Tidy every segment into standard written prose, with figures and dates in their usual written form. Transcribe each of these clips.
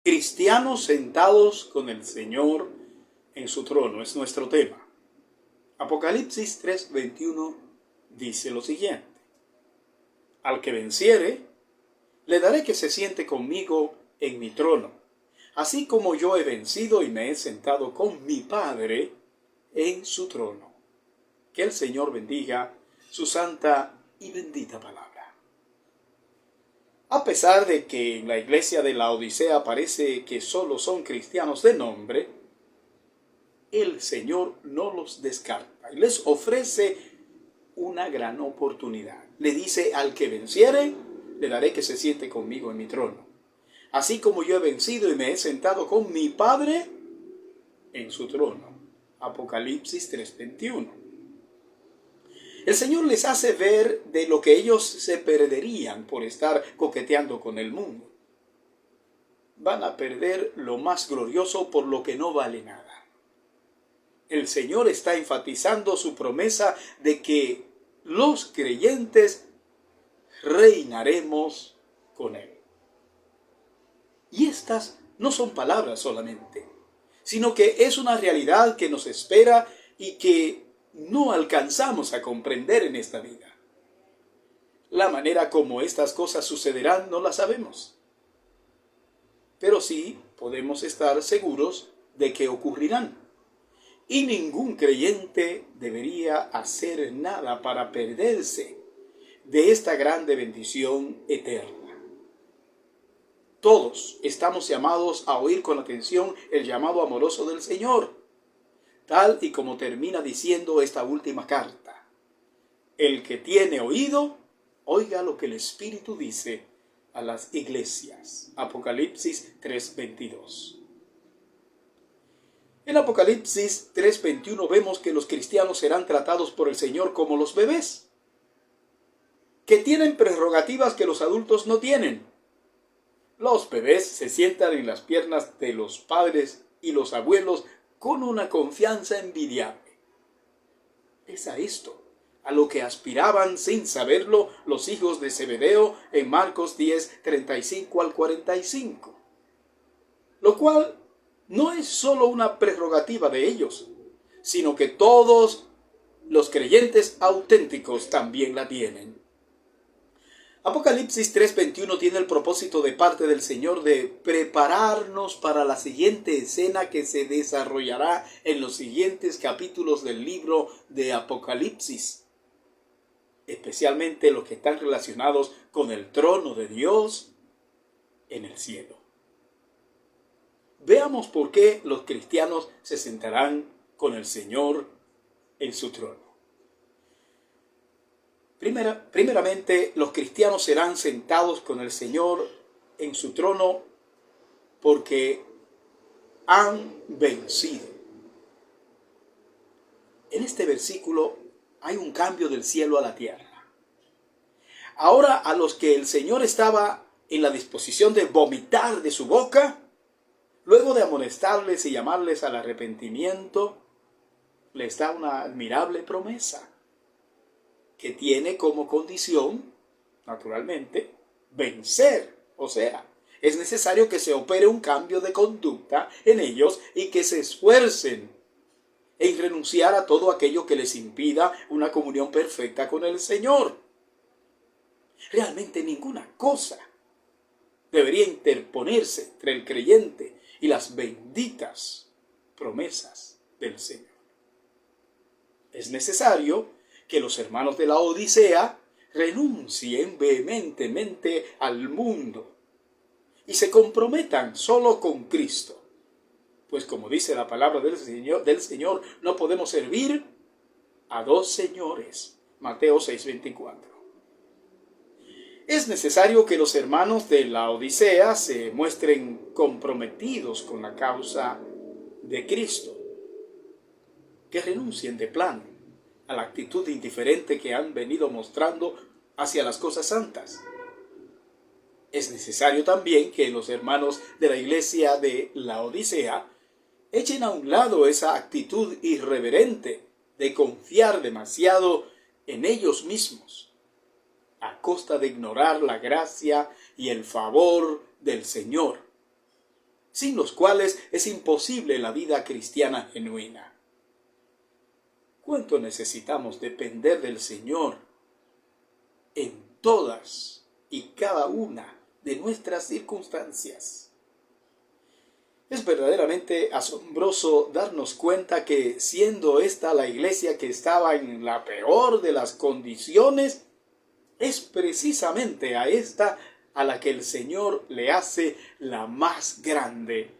Cristianos sentados con el Señor en su trono es nuestro tema. Apocalipsis 3:21 dice lo siguiente: Al que venciere, le daré que se siente conmigo en mi trono, así como yo he vencido y me he sentado con mi Padre en su trono. Que el Señor bendiga su santa y bendita palabra. A pesar de que en la iglesia de la Odisea parece que solo son cristianos de nombre, el Señor no los descarta y les ofrece una gran oportunidad. Le dice: al que venciere, le daré que se siente conmigo en mi trono, así como yo he vencido y me he sentado con mi Padre en su trono. Apocalipsis 3:21. El Señor les hace ver de lo que ellos se perderían por estar coqueteando con el mundo. Van a perder lo más glorioso por lo que no vale nada. El Señor está enfatizando su promesa de que los creyentes reinaremos con Él. Y estas no son palabras solamente, sino que es una realidad que nos espera y que no alcanzamos a comprender en esta vida. La manera como estas cosas sucederán no la sabemos, pero sí podemos estar seguros de que ocurrirán. Y ningún creyente debería hacer nada para perderse de esta grande bendición eterna. Todos estamos llamados a oír con atención el llamado amoroso del Señor, tal y como termina diciendo esta última carta: el que tiene oído, oiga lo que el Espíritu dice a las iglesias. Apocalipsis 3:22. En Apocalipsis 3:21 vemos que los cristianos serán tratados por el Señor como los bebés, que tienen prerrogativas que los adultos no tienen. Los bebés se sientan en las piernas de los padres y los abuelos con una confianza envidiable. Es a esto a lo que aspiraban sin saberlo los hijos de Zebedeo en Marcos 10:35 al 45. Lo cual no es solo una prerrogativa de ellos, sino que todos los creyentes auténticos también la tienen. Apocalipsis 3:21 tiene el propósito de parte del Señor de prepararnos para la siguiente escena que se desarrollará en los siguientes capítulos del libro de Apocalipsis, especialmente los que están relacionados con el trono de Dios en el cielo. Veamos por qué los cristianos se sentarán con el Señor en su trono. Primeramente, los cristianos serán sentados con el Señor en su trono porque han vencido. En este versículo hay un cambio del cielo a la tierra. Ahora, a los que el Señor estaba en la disposición de vomitar de su boca, luego de amonestarles y llamarles al arrepentimiento, les da una admirable promesa que tiene como condición, naturalmente, vencer. O sea, es necesario que se opere un cambio de conducta en ellos y que se esfuercen en renunciar a todo aquello que les impida una comunión perfecta con el Señor. Realmente ninguna cosa debería interponerse entre el creyente y las benditas promesas del Señor. Es necesario que los hermanos de la Odisea renuncien vehementemente al mundo y se comprometan solo con Cristo. Pues como dice la palabra del Señor, no podemos servir a dos señores. Mateo 6:24. Es necesario que los hermanos de la Odisea se muestren comprometidos con la causa de Cristo, que renuncien de plano a la actitud indiferente que han venido mostrando hacia las cosas santas. Es necesario también que los hermanos de la iglesia de la Odisea echen a un lado esa actitud irreverente de confiar demasiado en ellos mismos, a costa de ignorar la gracia y el favor del Señor. sin los cuales es imposible la vida cristiana genuina. ¿Cuánto necesitamos depender del Señor en todas y cada una de nuestras circunstancias? Es verdaderamente asombroso darnos cuenta que, siendo esta la iglesia que estaba en la peor de las condiciones, es precisamente a esta a la que el Señor le hace la más grande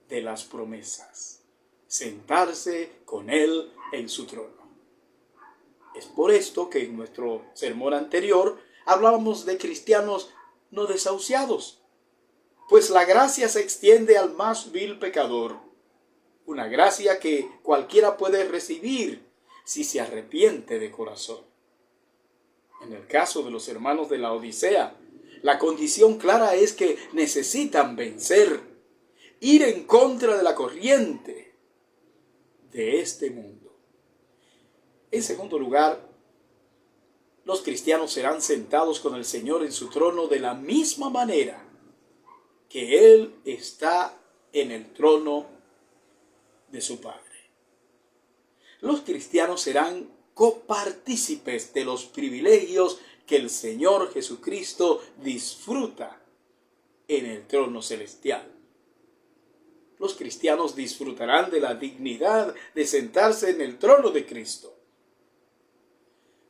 de las promesas: sentarse con Él en su trono. Es por esto que en nuestro sermón anterior hablábamos de cristianos no desahuciados, pues la gracia se extiende al más vil pecador, una gracia que cualquiera puede recibir si se arrepiente de corazón. En el caso de los hermanos de la Odisea, la condición clara es que necesitan vencer, ir en contra de la corriente de este mundo. En segundo lugar, los cristianos serán sentados con el Señor en su trono de la misma manera que Él está en el trono de su Padre. Los cristianos serán copartícipes de los privilegios que el Señor Jesucristo disfruta en el trono celestial. Los cristianos disfrutarán de la dignidad de sentarse en el trono de Cristo.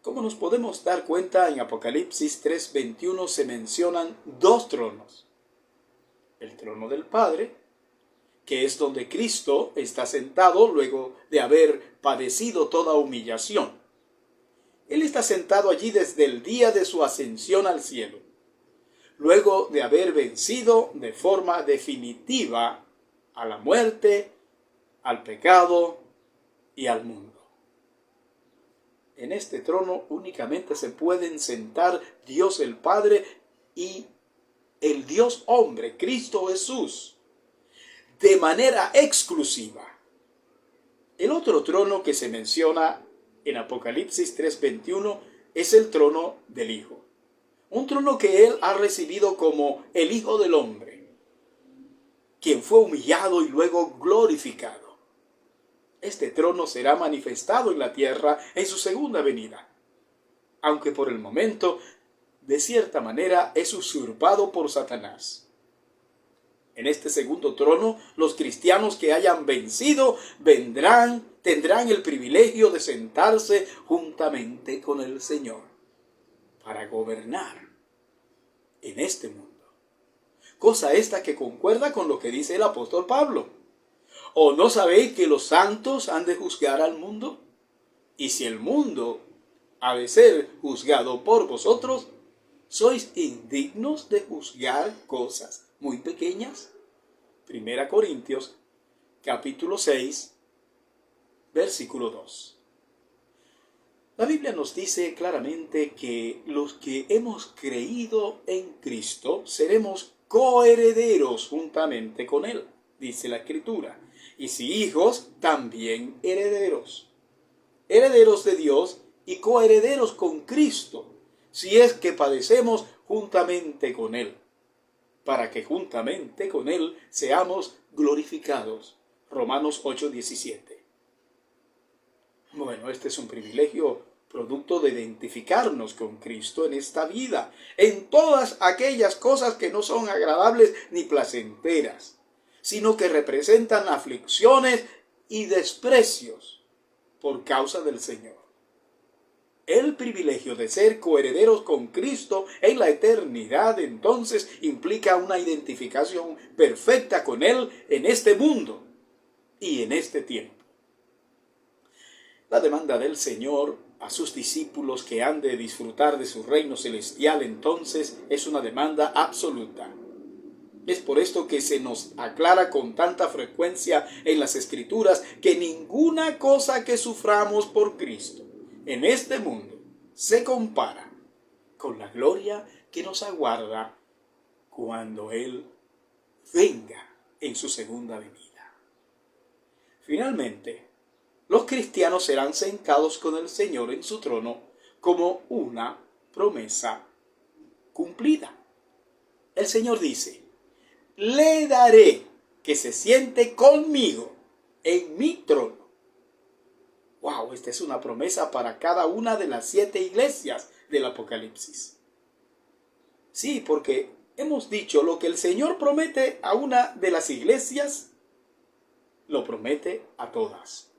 Como nos podemos dar cuenta, en Apocalipsis 3:21 se mencionan dos tronos: el trono del Padre, que es donde Cristo está sentado luego de haber padecido toda humillación. Él está sentado allí desde el día de su ascensión al cielo, luego de haber vencido de forma definitiva a la muerte, al pecado y al mundo. En este trono únicamente se pueden sentar Dios el Padre y el Dios hombre, Cristo Jesús, de manera exclusiva. El otro trono que se menciona en Apocalipsis 3:21 es el trono del Hijo. Un trono que Él ha recibido como el Hijo del Hombre, quien fue humillado y luego glorificado. Este trono será manifestado en la tierra en su segunda venida, aunque por el momento, de cierta manera, es usurpado por Satanás. En este segundo trono, los cristianos que hayan vencido tendrán el privilegio de sentarse juntamente con el Señor para gobernar en este mundo. Cosa esta que concuerda con lo que dice el apóstol Pablo. ¿O no sabéis que los santos han de juzgar al mundo? Y si el mundo ha de ser juzgado por vosotros, ¿sois indignos de juzgar cosas muy pequeñas? 1 Corintios, capítulo 6, versículo 2. La Biblia nos dice claramente que los que hemos creído en Cristo seremos coherederos juntamente con Él, dice la Escritura. Y si hijos, también herederos. Herederos de Dios y coherederos con Cristo, si es que padecemos juntamente con Él, para que juntamente con Él seamos glorificados. Romanos 8:17. Bueno, este es un privilegio producto de identificarnos con Cristo en esta vida, en todas aquellas cosas que no son agradables ni placenteras, sino que representan aflicciones y desprecios por causa del Señor. El privilegio de ser coherederos con Cristo en la eternidad entonces implica una identificación perfecta con Él en este mundo y en este tiempo. La demanda del Señor a sus discípulos que han de disfrutar de su reino celestial entonces es una demanda absoluta. Es por esto que se nos aclara con tanta frecuencia en las Escrituras que ninguna cosa que suframos por Cristo en este mundo se compara con la gloria que nos aguarda cuando Él venga en su segunda venida. Finalmente, los cristianos serán sentados con el Señor en su trono como una promesa cumplida. El Señor dice: le daré que se siente conmigo en mi trono. ¡Wow! Esta es una promesa para cada una de las 7 iglesias del Apocalipsis. Sí, porque hemos dicho lo que el Señor promete a una de las iglesias, lo promete a todas.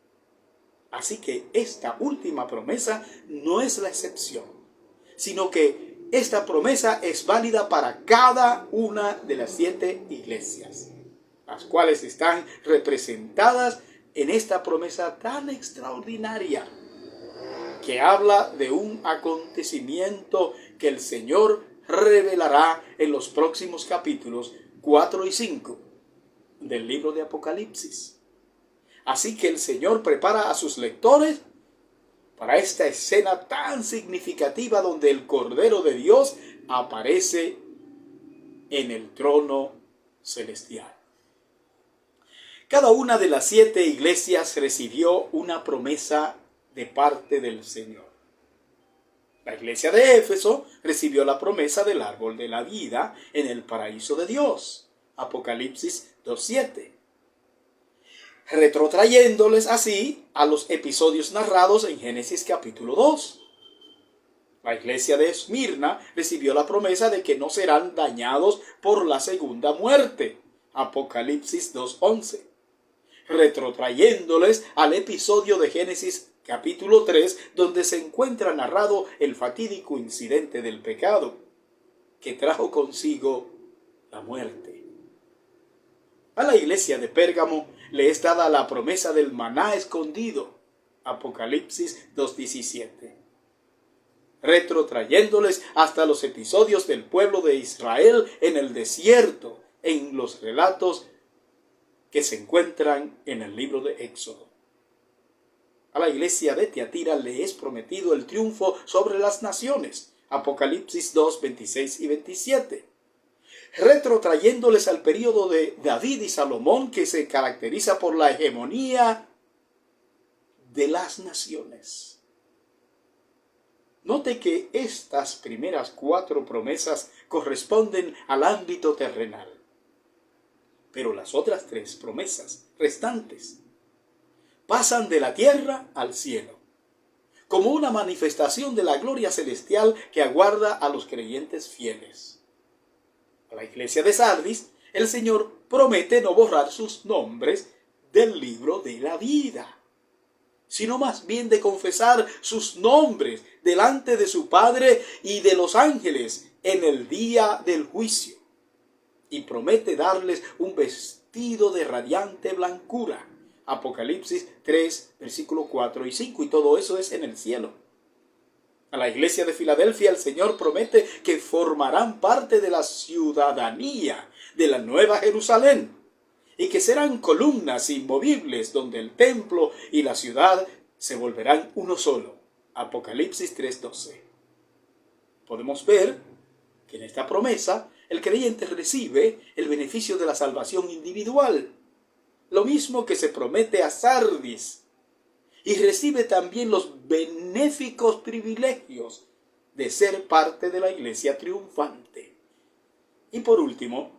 Así que esta última promesa no es la excepción, sino que esta promesa es válida para cada una de las 7 iglesias, las cuales están representadas en esta promesa tan extraordinaria, que habla de un acontecimiento que el Señor revelará en los próximos capítulos 4 y 5 del libro de Apocalipsis. Así que el Señor prepara a sus lectores para esta escena tan significativa donde el Cordero de Dios aparece en el trono celestial. Cada una de las 7 iglesias recibió una promesa de parte del Señor. La iglesia de Éfeso recibió la promesa del árbol de la vida en el paraíso de Dios. Apocalipsis 2:7. Retrotrayéndoles así a los episodios narrados en Génesis capítulo 2. La iglesia de Esmirna recibió la promesa de que no serán dañados por la segunda muerte. Apocalipsis 2:11. Retrotrayéndoles al episodio de Génesis capítulo 3, donde se encuentra narrado el fatídico incidente del pecado, que trajo consigo la muerte. A la iglesia de Pérgamo le es dada la promesa del maná escondido. Apocalipsis 2:17. Retrotrayéndoles hasta los episodios del pueblo de Israel en el desierto, en los relatos que se encuentran en el libro de Éxodo. A la iglesia de Tiatira le es prometido el triunfo sobre las naciones. Apocalipsis 2, 26 y 27. Retrotrayéndoles al período de David y Salomón, que se caracteriza por la hegemonía de las naciones. Note que estas primeras 4 promesas corresponden al ámbito terrenal, pero las otras 3 promesas restantes pasan de la tierra al cielo, como una manifestación de la gloria celestial que aguarda a los creyentes fieles. A la iglesia de Sardis, el Señor promete no borrar sus nombres del libro de la vida, sino más bien de confesar sus nombres delante de su Padre y de los ángeles en el día del juicio. Y promete darles un vestido de radiante blancura. Apocalipsis 3, versículos 4 y 5, y todo eso es en el cielo. A la iglesia de Filadelfia el Señor promete que formarán parte de la ciudadanía de la Nueva Jerusalén y que serán columnas inmovibles donde el templo y la ciudad se volverán uno solo. Apocalipsis 3:12. Podemos ver que en esta promesa el creyente recibe el beneficio de la salvación individual, lo mismo que se promete a Sardis, y recibe también los benéficos privilegios de ser parte de la iglesia triunfante. Y por último,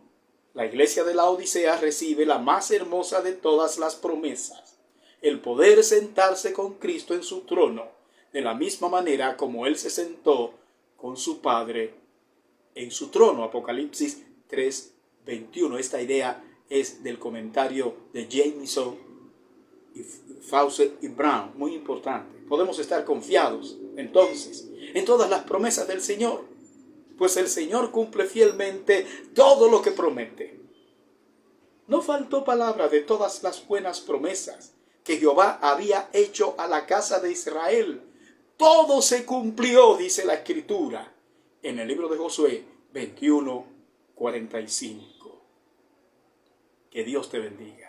la iglesia de la Odisea recibe la más hermosa de todas las promesas, el poder sentarse con Cristo en su trono, de la misma manera como Él se sentó con su Padre en su trono. Apocalipsis 3:21. Esta idea es del comentario de Jameson, Fawcett y Brown, muy importante. Podemos estar confiados, entonces, en todas las promesas del Señor, pues el Señor cumple fielmente todo lo que promete. No faltó palabra de todas las buenas promesas que Jehová había hecho a la casa de Israel. Todo se cumplió, dice la Escritura, en el libro de Josué 21:45. Que Dios te bendiga.